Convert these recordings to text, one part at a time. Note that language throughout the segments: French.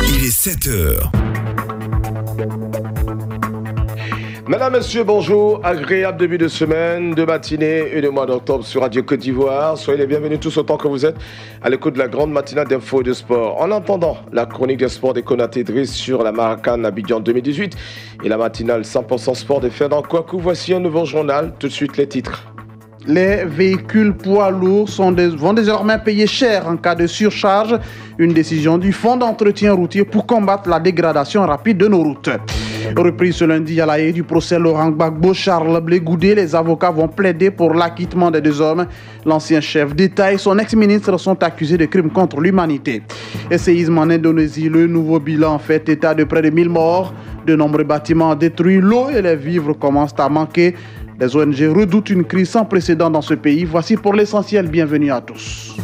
Il est 7 heures. Mesdames, Messieurs, bonjour. Agréable début de semaine, de matinée et de mois d'octobre sur Radio Côte d'Ivoire. Soyez les bienvenus tous autant que vous êtes à l'écoute de la grande matinale d'infos et de sport. En attendant, la chronique des sports des Konaté Driss sur la Maracanã Abidjan 2018 et la matinale 100% sport des Fernand Kouakou. Voici un nouveau journal. Tout de suite, les titres. Les véhicules poids lourds vont désormais payer cher en cas de surcharge. Une décision du Fonds d'entretien routier pour combattre la dégradation rapide de nos routes. Reprise ce lundi à la haie du procès Laurent Gbagbo, Charles Blé Goudé, les avocats vont plaider pour l'acquittement des deux hommes. L'ancien chef d'État et son ex-ministre sont accusés de crimes contre l'humanité. Et séisme en Indonésie, le nouveau bilan fait état de près de 1000 morts. De nombreux bâtiments détruits, l'eau et les vivres commencent à manquer. Les ONG redoutent une crise sans précédent dans ce pays. Voici pour l'essentiel. Bienvenue à tous.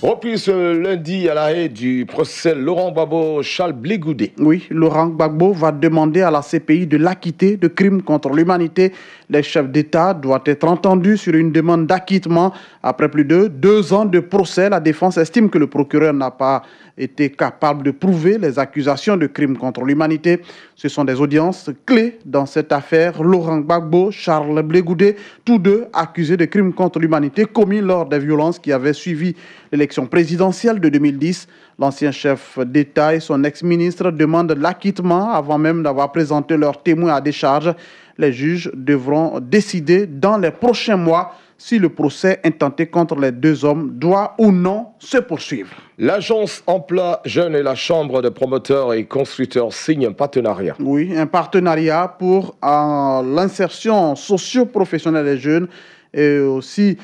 Reprise ce lundi à la haie du procès Laurent Gbagbo, Charles Blé Goudé. Oui, Laurent Gbagbo va demander à la CPI de l'acquitter de crimes contre l'humanité. Les chefs d'État doivent être entendus sur une demande d'acquittement. Après plus de 2 ans de procès, la défense estime que le procureur n'a pas été capable de prouver les accusations de crimes contre l'humanité. Ce sont des audiences clés dans cette affaire. Laurent Gbagbo, Charles Blé Goudé, tous deux accusés de crimes contre l'humanité commis lors des violences qui avaient suivi l'élection présidentielle de 2010. L'ancien chef d'État et son ex-ministre demandent l'acquittement avant même d'avoir présenté leurs témoins à décharge. Les juges devront décider dans les prochains mois si le procès intenté contre les deux hommes doit ou non se poursuivre. L'agence Emploi Jeunes et la Chambre de promoteurs et constructeurs signent un partenariat. Oui, un partenariat pour l'insertion socio-professionnelle des jeunes et aussi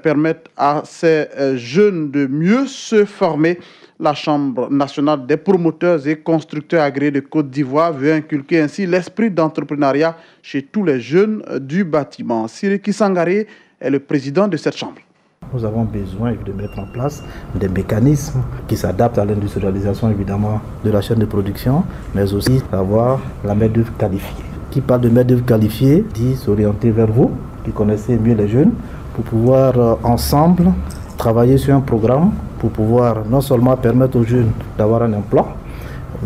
permettre à ces jeunes de mieux se former. La Chambre nationale des promoteurs et constructeurs agréés de Côte d'Ivoire veut inculquer ainsi l'esprit d'entrepreneuriat chez tous les jeunes du bâtiment. Siriki Sangaré est le président de cette chambre. Nous avons besoin de mettre en place des mécanismes qui s'adaptent à l'industrialisation évidemment de la chaîne de production, mais aussi d'avoir la main-d'œuvre qualifiée. Qui parle de main-d'œuvre qualifiée dit s'orienter vers vous, qui connaissez mieux les jeunes, pour pouvoir ensemble travailler sur un programme pour pouvoir non seulement permettre aux jeunes d'avoir un emploi,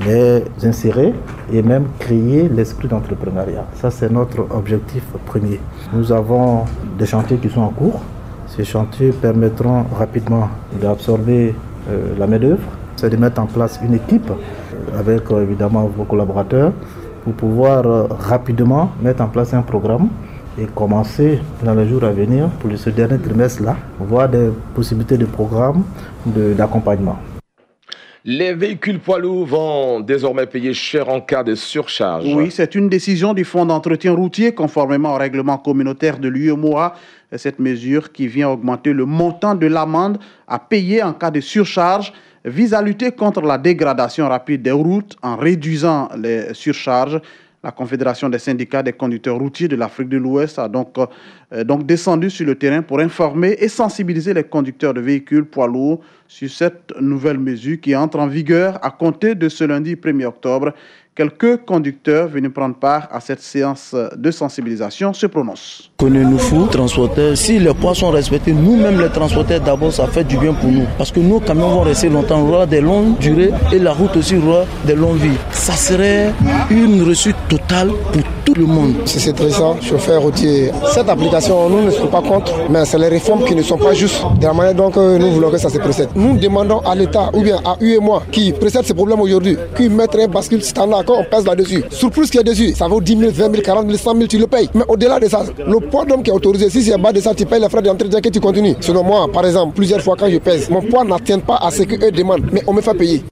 les insérer et même créer l'esprit d'entrepreneuriat. Ça, c'est notre objectif premier. Nous avons des chantiers qui sont en cours. Ces chantiers permettront rapidement d'absorber la main-d'œuvre. C'est de mettre en place une équipe avec évidemment vos collaborateurs pour pouvoir rapidement mettre en place un programme et commencer dans les jours à venir pour ce dernier trimestre-là, voir des possibilités de programmes d'accompagnement. Les véhicules poids lourds vont désormais payer cher en cas de surcharge. Oui, c'est une décision du Fonds d'entretien routier conformément au règlement communautaire de l'UEMOA. Cette mesure qui vient augmenter le montant de l'amende à payer en cas de surcharge vise à lutter contre la dégradation rapide des routes en réduisant les surcharges. La Confédération des syndicats des conducteurs routiers de l'Afrique de l'Ouest a donc descendu sur le terrain pour informer et sensibiliser les conducteurs de véhicules poids lourds sur cette nouvelle mesure qui entre en vigueur à compter de ce lundi 1er octobre. Quelques conducteurs venus prendre part à cette séance de sensibilisation se prononcent. Nous fous, transporteurs, si les poids sont respectés, nous-mêmes les transporteurs d'abord, ça fait du bien pour nous. Parce que nos camions vont rester longtemps, on aura des longues durées et la route aussi aura des longues vies. Ça serait une réussite totale pour tout le monde. C'est stressant, chauffeur routier. Cette application, nous ne sommes pas contre, mais c'est les réformes qui ne sont pas justes. De la manière dont nous voulons que ça se précède. Nous demandons à l'État, ou bien à UEMOA, qui précède ce problème aujourd'hui, qui mettrait un bascule standard. Quand on pèse là-dessus, sur plus qu'il y a dessus, ça vaut 10 000, 20 000, 40 000, 100 000, tu le payes. Mais au-delà de ça, le poids d'homme qui est autorisé, si c'est bas de ça, tu payes les frais d'entretien que tu continues. Selon moi, par exemple, plusieurs fois quand je pèse, mon poids n'atteint pas à ce qu'eux demandent, mais on me fait payer.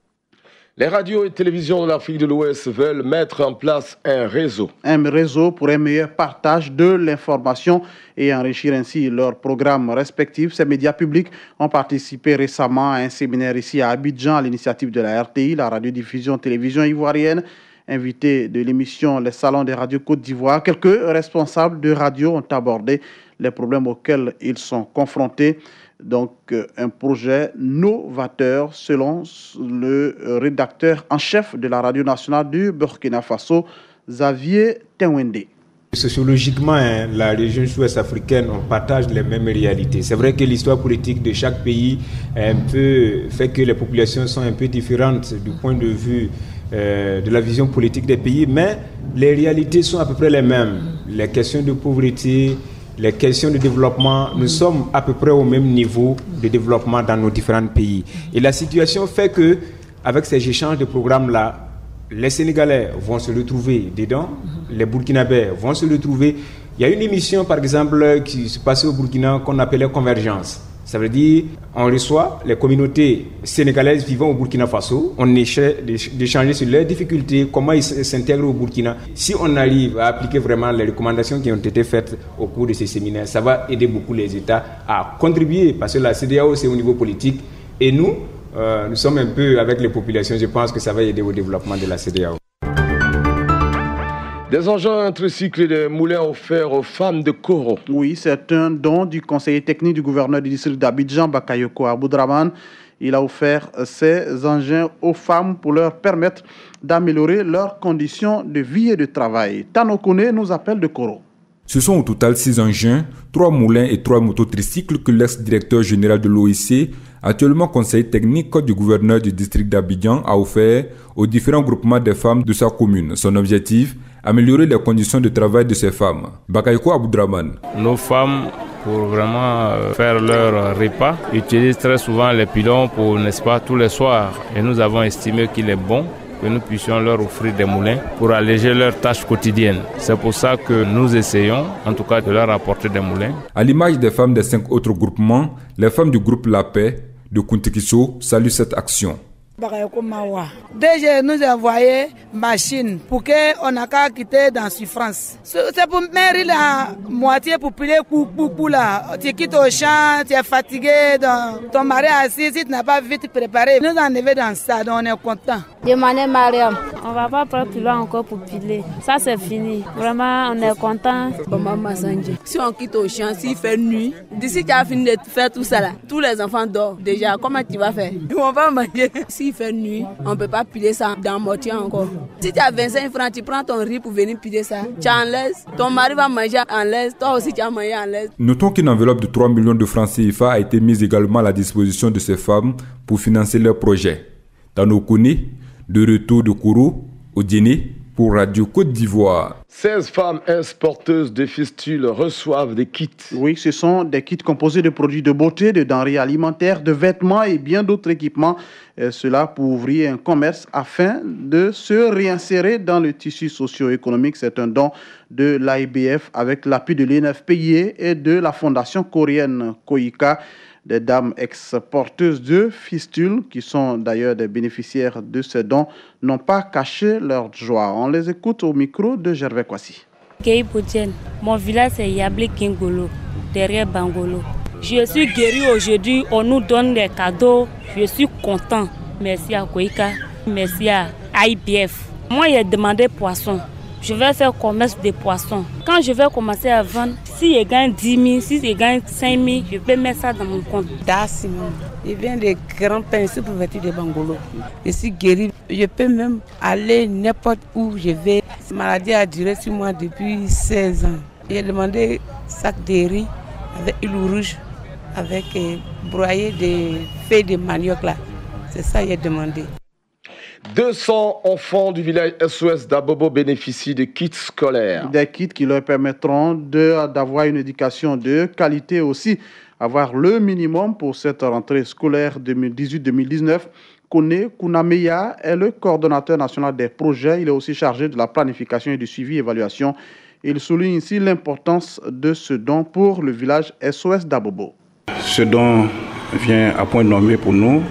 Les radios et télévisions de l'Afrique de l'Ouest veulent mettre en place un réseau. Un réseau pour un meilleur partage de l'information et enrichir ainsi leurs programmes respectifs. Ces médias publics ont participé récemment à un séminaire ici à Abidjan à l'initiative de la RTI, la radiodiffusion télévision ivoirienne. Invités de l'émission Les Salons des radios Côte d'Ivoire, quelques responsables de radio ont abordé les problèmes auxquels ils sont confrontés. Donc, un projet novateur selon le rédacteur en chef de la radio nationale du Burkina Faso, Xavier Tenwende. Sociologiquement, la région ouest africaine, on partage les mêmes réalités. C'est vrai que l'histoire politique de chaque pays fait que les populations sont un peu différentes du point de vue de la vision politique des pays, mais les réalités sont à peu près les mêmes. Les questions de pauvreté, les questions de développement, nous sommes à peu près au même niveau de développement dans nos différents pays. Et la situation fait que, avec ces échanges de programmes-là, les Sénégalais vont se retrouver dedans, les Burkinabés vont se retrouver. Il y a une émission, par exemple, qui se passait au Burkina qu'on appelait Convergence. Ça veut dire on reçoit les communautés sénégalaises vivant au Burkina Faso, on essaie d'échanger sur leurs difficultés, comment ils s'intègrent au Burkina. Si on arrive à appliquer vraiment les recommandations qui ont été faites au cours de ces séminaires, ça va aider beaucoup les États à contribuer, parce que la CEDEAO, c'est au niveau politique, et nous sommes un peu avec les populations. Je pense que ça va aider au développement de la CEDEAO. Des engins tricycles de moulins offerts aux femmes de Koro. Oui, c'est un don du conseiller technique du gouverneur du district d'Abidjan, Bakayoko Aboudraman. Il a offert ces engins aux femmes pour leur permettre d'améliorer leurs conditions de vie et de travail. Tano Kone nous appelle de Koro. Ce sont au total 6 engins, 3 moulins et 3 mototricycles que l'ex-directeur général de l'OIC, actuellement conseiller technique du gouverneur du district d'Abidjan, a offert aux différents groupements des femmes de sa commune. Son objectif, améliorer les conditions de travail de ces femmes. Bakayoko Aboudraman. Nos femmes, pour vraiment faire leur repas, utilisent très souvent les pilons pour, n'est-ce pas, tous les soirs. Et nous avons estimé qu'il est bon que nous puissions leur offrir des moulins pour alléger leurs tâches quotidiennes. C'est pour ça que nous essayons, en tout cas, de leur apporter des moulins. À l'image des femmes des 5 autres groupements, les femmes du groupe La Paix de Kuntikiso saluent cette action. Déjà, nous avons envoyé machine pour qu'on n'a qu'à quitter dans souffrance. C'est pour mettre la moitié pour piler pour là. Tu quittes au champ, tu es fatigué, ton mari est assis, si tu n'as pas vite préparé. Nous en est dans ça, donc on est content. Demandez Mariam. On ne va pas prendre plus loin encore pour piler. Ça c'est fini. Vraiment, on est content. Si on quitte au champ, s'il fait nuit, d'ici tu as fini de faire tout ça là, tous les enfants dorment déjà. Comment tu vas faire? On va manger. S'il fait nuit, on ne peut pas piler ça dans moitié encore. Si tu as 25 francs, tu prends ton riz pour venir piler ça. Tu en laisses, ton mari va manger en laisse, toi aussi tu as mangé en laisse. Notons qu'une enveloppe de 3 millions de francs CFA a été mise également à la disposition de ces femmes pour financer leurs projets. Dans nos Koni, de retour de Kourou au dîner pour Radio Côte d'Ivoire. 16 femmes exporteuses de fistules reçoivent des kits. Oui, ce sont des kits composés de produits de beauté, de denrées alimentaires, de vêtements et bien d'autres équipements. Cela pour ouvrir un commerce afin de se réinsérer dans le tissu socio-économique. C'est un don de l'AIBF avec l'appui de l'INFPI et de la fondation coréenne Koika. Des dames exporteuses de fistules, qui sont d'ailleurs des bénéficiaires de ces dons, n'ont pas caché leur joie. On les écoute au micro de Gervais Kwasi. Mon village c'est Yablé Kingolo, derrière Bangolo. Je suis guéri aujourd'hui, on nous donne des cadeaux, je suis content. Merci à Koika, merci à IBF. Moi j'ai demandé poisson. Je vais faire commerce de poissons. Quand je vais commencer à vendre, si je gagne 10 000, si je gagne 5 000, je peux mettre ça dans mon compte. Je viens de grands-pères ici pour vêtir des Bangolo. Je suis guéri. Je peux même aller n'importe où je vais. Cette maladie a duré sur moi depuis 16 ans. J'ai demandé sac de riz avec huile rouge, avec broyé des feuilles de manioc là. C'est ça que j'ai demandé. 200 enfants du village SOS d'Abobo bénéficient de kits scolaires. Des kits qui leur permettront d'avoir une éducation de qualité aussi, avoir le minimum pour cette rentrée scolaire 2018-2019. Kone Kunameya est le coordonnateur national des projets. Il est aussi chargé de la planification et du suivi et évaluation. Il souligne ici l'importance de ce don pour le village SOS d'Abobo. Ce don vient à point nommé pour nous,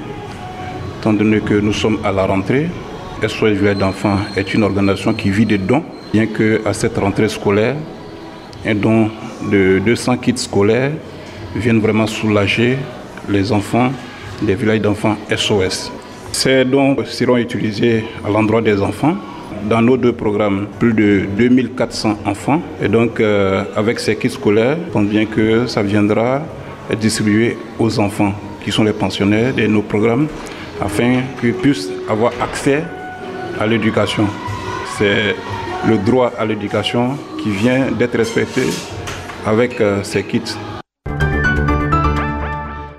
étant donné que nous sommes à la rentrée. SOS Village d'enfants est une organisation qui vit des dons, bien qu'à cette rentrée scolaire, un don de 200 kits scolaires vienne vraiment soulager les enfants des villages d'enfants SOS. Ces dons seront utilisés à l'endroit des enfants. Dans nos 2 programmes, plus de 2400 enfants. Et donc, avec ces kits scolaires, on pense bien que ça viendra être distribué aux enfants qui sont les pensionnaires de nos programmes, afin qu'ils puissent avoir accès à l'éducation. C'est le droit à l'éducation qui vient d'être respecté avec ces kits.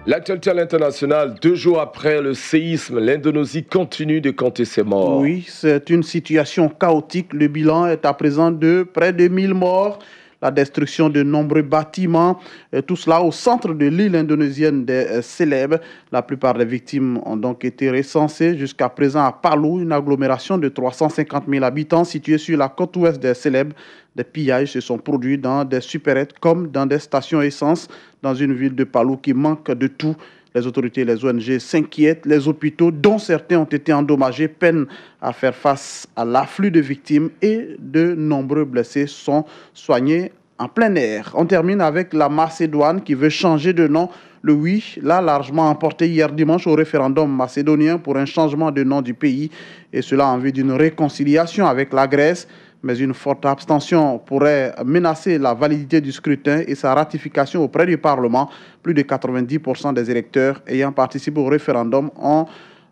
L'actualité à l'international, 2 jours après le séisme, l'Indonésie continue de compter ses morts. Oui, c'est une situation chaotique. Le bilan est à présent de près de 1000 morts. La destruction de nombreux bâtiments, tout cela au centre de l'île indonésienne des Célèbes. La plupart des victimes ont donc été recensées jusqu'à présent à Palu, une agglomération de 350 000 habitants située sur la côte ouest des Célèbes. Des pillages se sont produits dans des supérettes comme dans des stations essence dans une ville de Palu qui manque de tout. Les autorités et les ONG s'inquiètent. Les hôpitaux, dont certains ont été endommagés, peinent à faire face à l'afflux de victimes et de nombreux blessés sont soignés en plein air. On termine avec la Macédoine qui veut changer de nom. Le oui l'a largement emporté hier dimanche au référendum macédonien pour un changement de nom du pays et cela en vue d'une réconciliation avec la Grèce. Mais une forte abstention pourrait menacer la validité du scrutin et sa ratification auprès du Parlement. Plus de 90% des électeurs ayant participé au référendum ont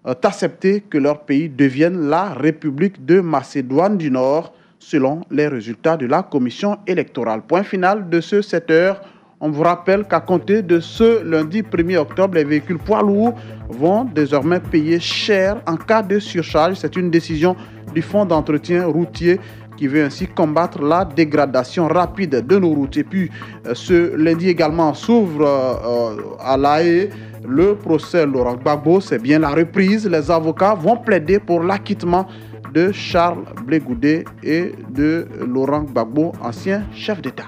accepté que leur pays devienne la République de Macédoine du Nord, selon les résultats de la commission électorale. Point final de ce 7h. On vous rappelle qu'à compter de ce lundi 1er octobre, les véhicules poids lourds vont désormais payer cher en cas de surcharge. C'est une décision du Fonds d'entretien routier qui veut ainsi combattre la dégradation rapide de nos routes. Et puis, ce lundi également s'ouvre à La Haye le procès Laurent Gbagbo. C'est bien la reprise. Les avocats vont plaider pour l'acquittement de Charles Blé Goudé et de Laurent Gbagbo, ancien chef d'État.